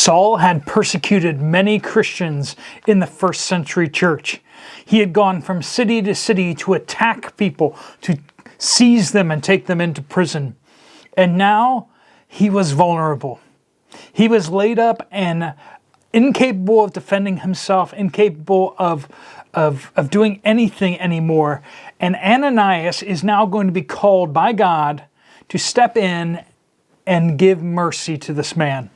Saul had persecuted many Christians in the first century church. He had gone from city to city to attack people, to seize them and take them into prison. And now he was vulnerable. He was laid up and incapable of defending himself, incapable of doing anything anymore. And Ananias is now going to be called by God to step in and give mercy to this man.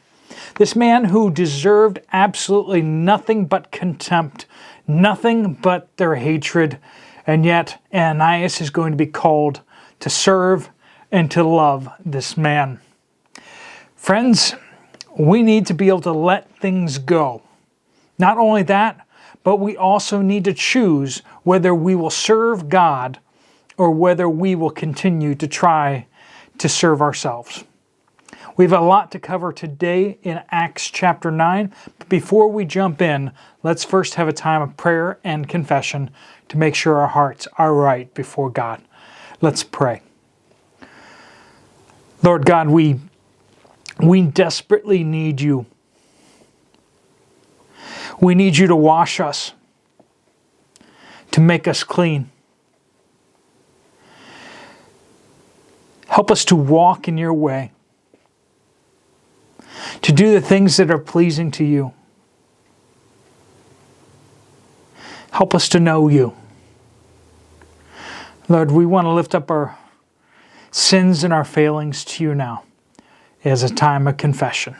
This man who deserved absolutely nothing but contempt, nothing but their hatred, and yet Ananias is going to be called to serve and to love this man. Friends, we need to be able to let things go. Not only that, but we also need to choose whether we will serve God or whether we will continue to try to serve ourselves. We have a lot to cover today in Acts chapter 9. But before we jump in, let's first have a time of prayer and confession to make sure our hearts are right before God. Let's pray. Lord God, we desperately need you. We need you to wash us, to make us clean. Help us to walk in your way, to do the things that are pleasing to you. Help us to know you. Lord, we want to lift up our sins and our failings to you now as a time of confession.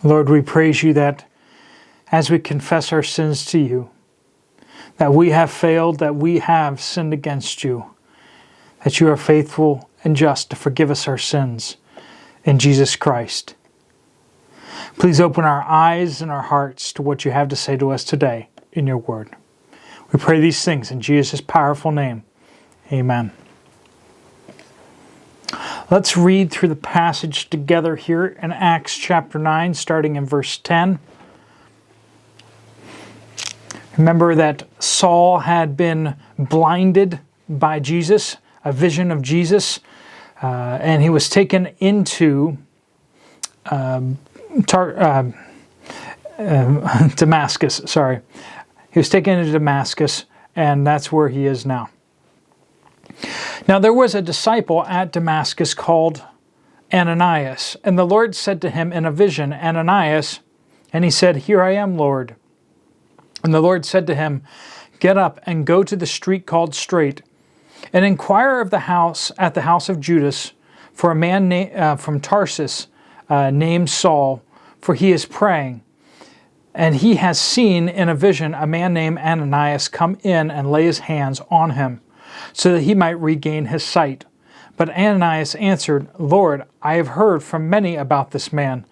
Lord, we praise you that as we confess our sins to you, that we have failed, that we have sinned against you, that you are faithful and just to forgive us our sins in Jesus Christ. Please open our eyes and our hearts to what you have to say to us today in your word. We pray these things in Jesus' powerful name. Amen. Let's read through the passage together here in Acts chapter 9, starting in verse 10. Remember that Saul had been blinded by Jesus, a vision of Jesus, and he was taken into Damascus. He was taken into Damascus, and that's where he is now. Now there was a disciple at Damascus called Ananias, and the Lord said to him in a vision, Ananias, and he said, Here I am, Lord. And the Lord said to him, Get up and go to the street called Straight, and inquire of the house at the house of Judas for a man from Tarsus named Saul, for he is praying. And he has seen in a vision a man named Ananias come in and lay his hands on him, so that he might regain his sight. But Ananias answered, Lord, I have heard from many about this man,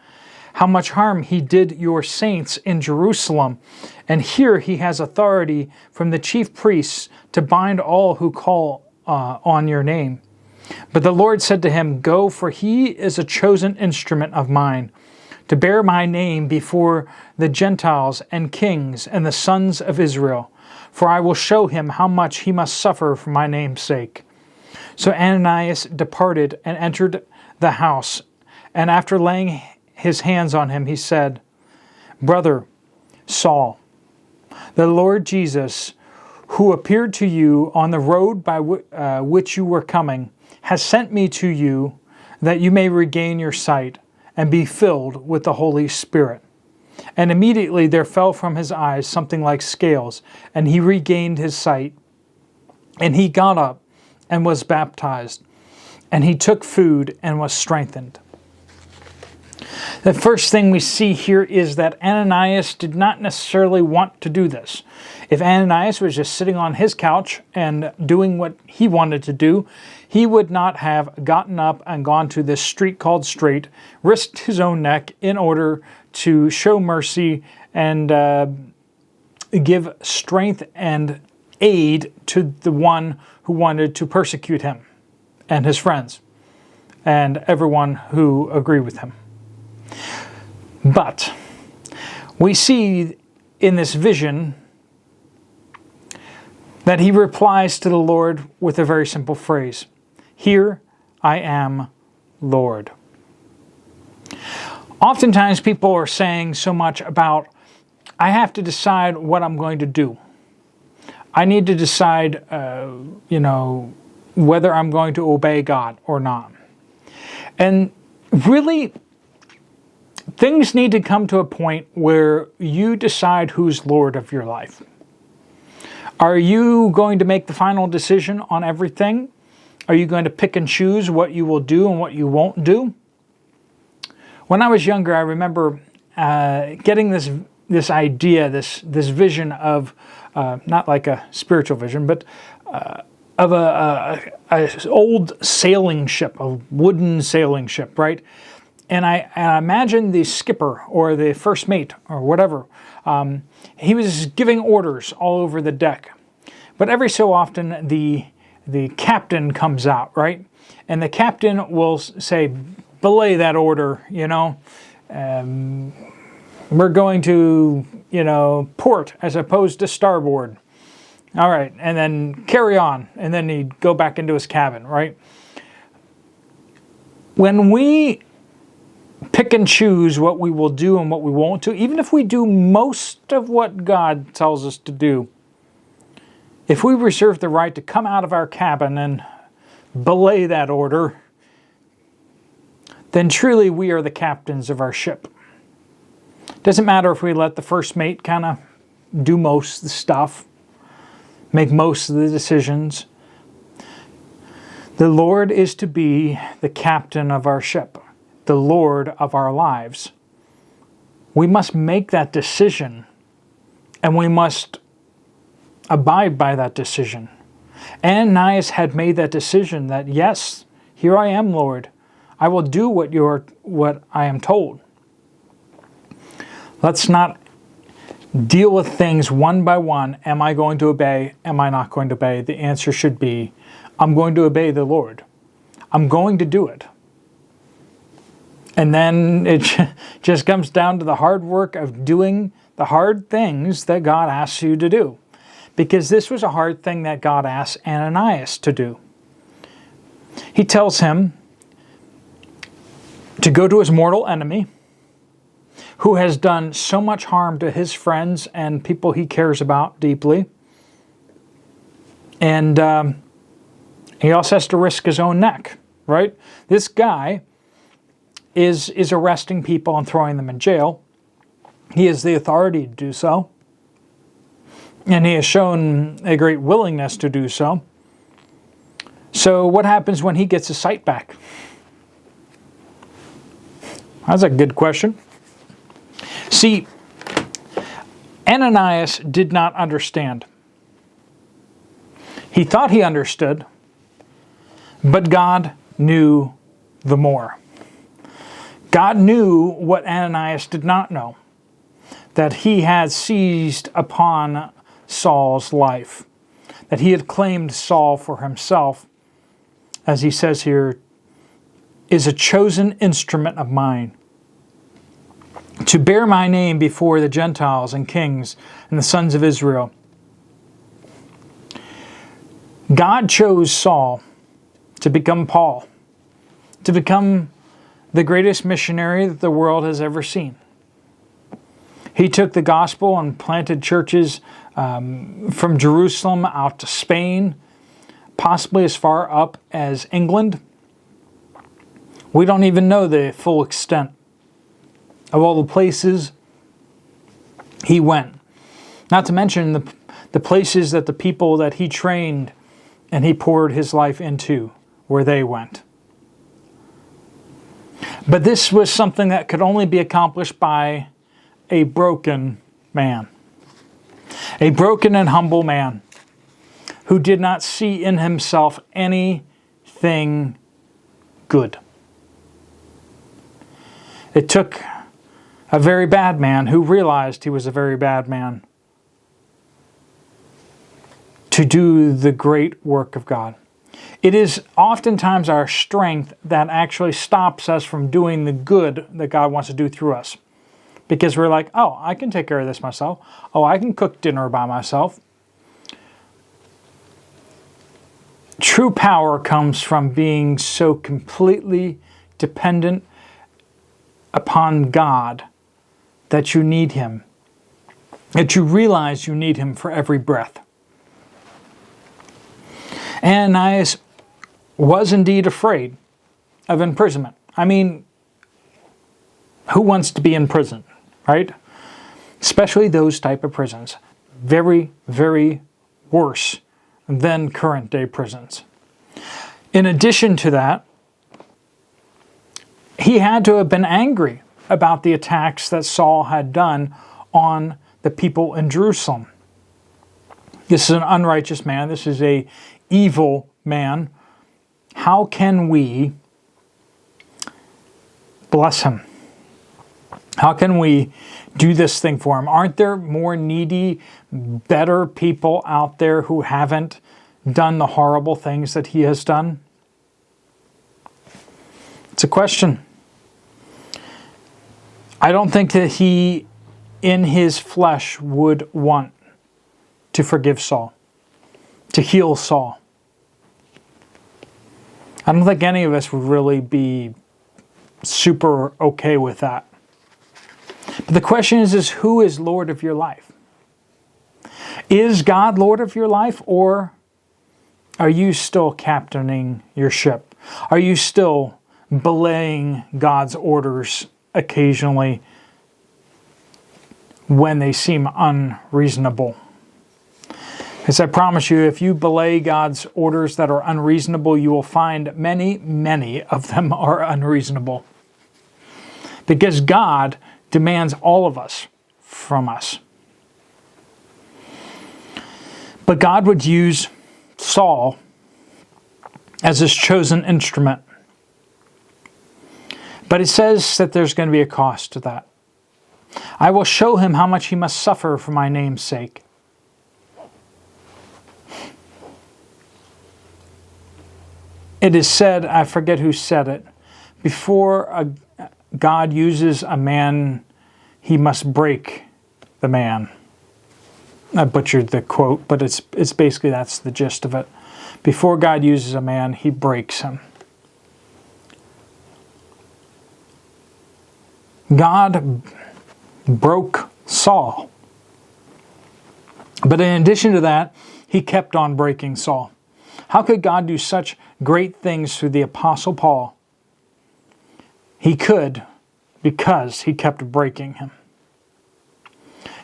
how much harm he did your saints in Jerusalem. And here he has authority from the chief priests to bind all who call on your name. But the Lord said to him, Go, for he is a chosen instrument of mine, to bear my name before the Gentiles and kings and the sons of Israel. For I will show him how much he must suffer for my name's sake. So Ananias departed and entered the house, and after laying his hands on him, he said, Brother Saul, the Lord Jesus, who appeared to you on the road by which you were coming, has sent me to you that you may regain your sight and be filled with the Holy Spirit. And immediately there fell from his eyes something like scales, and he regained his sight. And he got up and was baptized, and he took food and was strengthened. The first thing we see here is that Ananias did not necessarily want to do this. If Ananias was just sitting on his couch and doing what he wanted to do, he would not have gotten up and gone to this street called Straight, risked his own neck in order to show mercy and give strength and aid to the one who wanted to persecute him and his friends and everyone who agreed with him. But we see in this vision that he replies to the Lord with a very simple phrase, "Here I am, Lord." Oftentimes people are saying so much about, I have to decide what I'm going to do. I need to decide, whether I'm going to obey God or not. And really, things need to come to a point where you decide who's Lord of your life. Are you going to make the final decision on everything? Are you going to pick and choose what you will do and what you won't do? When I was younger, I remember getting this idea, this vision of, not like a spiritual vision, but of a old sailing ship, a wooden sailing ship, right? And I imagined the skipper or the first mate or whatever. He was giving orders all over the deck. But every so often the captain comes out, right? And the captain will say, belay that order, we're going to, port as opposed to starboard. All right, and then carry on. And then he'd go back into his cabin, right? When we pick and choose what we will do and what we won't do, even if we do most of what God tells us to do, if we reserve the right to come out of our cabin and belay that order, then truly we are the captains of our ship. Doesn't matter if we let the first mate kind of do most of the stuff, make most of the decisions. The Lord is to be the captain of our ship, the Lord of our lives. We must make that decision, and we must abide by that decision. Ananias had made that decision that, yes, here I am, Lord. I will do what I am told. Let's not deal with things one by one. Am I going to obey? Am I not going to obey? The answer should be, I'm going to obey the Lord. I'm going to do it. And then it just comes down to the hard work of doing the hard things that God asks you to do. Because this was a hard thing that God asked Ananias to do. He tells him to go to his mortal enemy, who has done so much harm to his friends and people he cares about deeply. And he also has to risk his own neck, right? This guy is arresting people and throwing them in jail. He has the authority to do so. And he has shown a great willingness to do so. So what happens when he gets his sight back? That's a good question. See, Ananias did not understand. He thought he understood, but God knew the more. God knew what Ananias did not know, that he had seized upon Saul's life, that he had claimed Saul for himself, as he says here, is a chosen instrument of mine, to bear my name before the Gentiles and kings and the sons of Israel. God chose Saul to become Paul, to become the greatest missionary that the world has ever seen. He took the gospel and planted churches from Jerusalem out to Spain, possibly as far up as England. We don't even know the full extent of all the places he went. Not to mention the places that the people that he trained and he poured his life into, where they went. But this was something that could only be accomplished by a broken man. A broken and humble man who did not see in himself anything good. It took a very bad man who realized he was a very bad man to do the great work of God. It is oftentimes our strength that actually stops us from doing the good that God wants to do through us. Because we're like, oh, I can take care of this myself. Oh, I can cook dinner by myself. True power comes from being so completely dependent upon God that you need Him, that you realize you need Him for every breath. Ananias was indeed afraid of imprisonment. I mean, who wants to be in prison, right? Especially those type of prisons. Very, very worse than current day prisons. In addition to that, he had to have been angry about the attacks that Saul had done on the people in Jerusalem. This is an unrighteous man. This is an evil man. How can we bless him? How can we do this thing for him? Aren't there more needy, better people out there who haven't done the horrible things that he has done? It's a question. I don't think that he, in his flesh, would want to forgive Saul, to heal Saul. I don't think any of us would really be super okay with that. But the question is who is Lord of your life? Is God Lord of your life, or are you still captaining your ship? Are you still belaying God's orders occasionally when they seem unreasonable? Because I promise you, if you belay God's orders that are unreasonable, you will find many, many of them are unreasonable. Because God demands all of us from us. But God would use Saul as his chosen instrument. But it says that there's going to be a cost to that. I will show him how much he must suffer for my name's sake. It is said, I forget who said it, before God uses a man, he must break the man. I butchered the quote, but it's basically that's the gist of it. Before God uses a man, he breaks him. God broke Saul. But in addition to that, he kept on breaking Saul. How could God do such great things through the Apostle Paul? He could because he kept breaking him.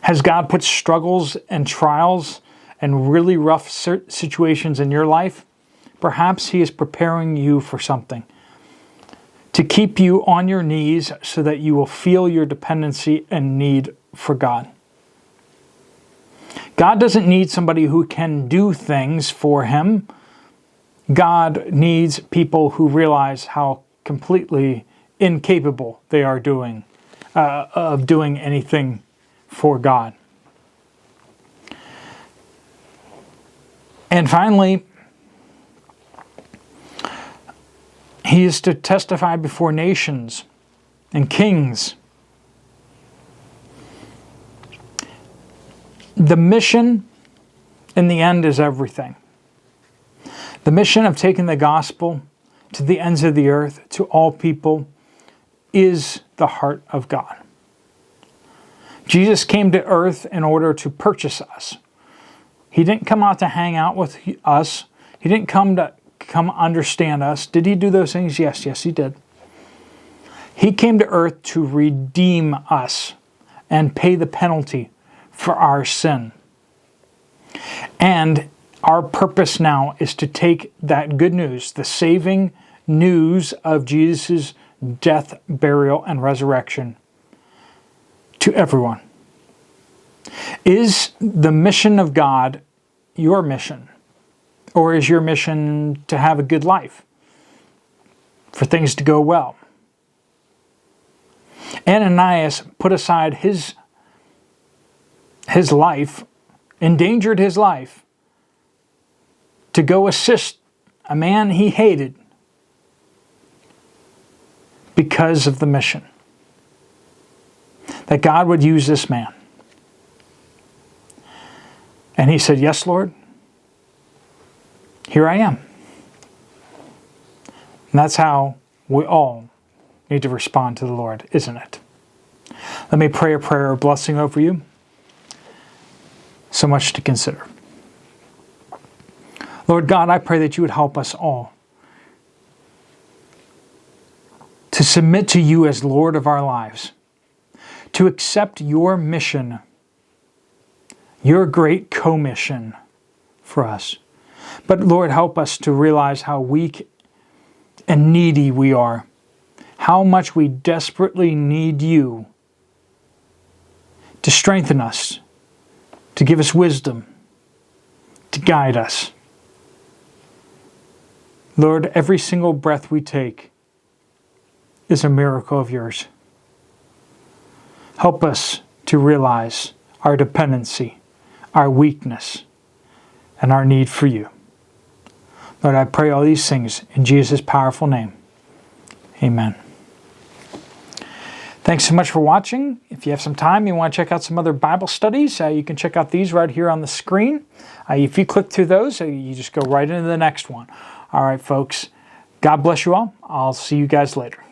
Has God put struggles and trials and really rough situations in your life? Perhaps he is preparing you for something. To keep you on your knees so that you will feel your dependency and need for God. God doesn't need somebody who can do things for him. God needs people who realize how completely incapable they are of doing anything for God. And finally, he is to testify before nations and kings. The mission in the end is everything. The mission of taking the gospel to the ends of the earth, to all people, is the heart of God. Jesus came to earth in order to purchase us. He didn't come out to hang out with us. He didn't come understand us. Did he do those things? Yes, he did. He came to earth to redeem us and pay the penalty for our sin. And our purpose now is to take that good news, the saving news of Jesus' death, burial, and resurrection, to everyone. Is the mission of God your mission? Or is your mission to have a good life? For things to go well? Ananias put aside his life, endangered his life, to go assist a man he hated because of the mission. That God would use this man. And he said, "Yes, Lord, here I am." And that's how we all need to respond to the Lord, isn't it? Let me pray a prayer of blessing over you. So much to consider. Lord God, I pray that you would help us all to submit to you as Lord of our lives, to accept your mission, your great commission for us. But Lord, help us to realize how weak and needy we are, how much we desperately need you to strengthen us, to give us wisdom, to guide us. Lord, every single breath we take is a miracle of yours. Help us to realize our dependency, our weakness, and our need for you. Lord, I pray all these things in Jesus' powerful name. Amen. Thanks so much for watching. If you have some time, you want to check out some other Bible studies, you can check out these right here on the screen. If you click through those, you just go right into the next one. All right, folks. God bless you all. I'll see you guys later.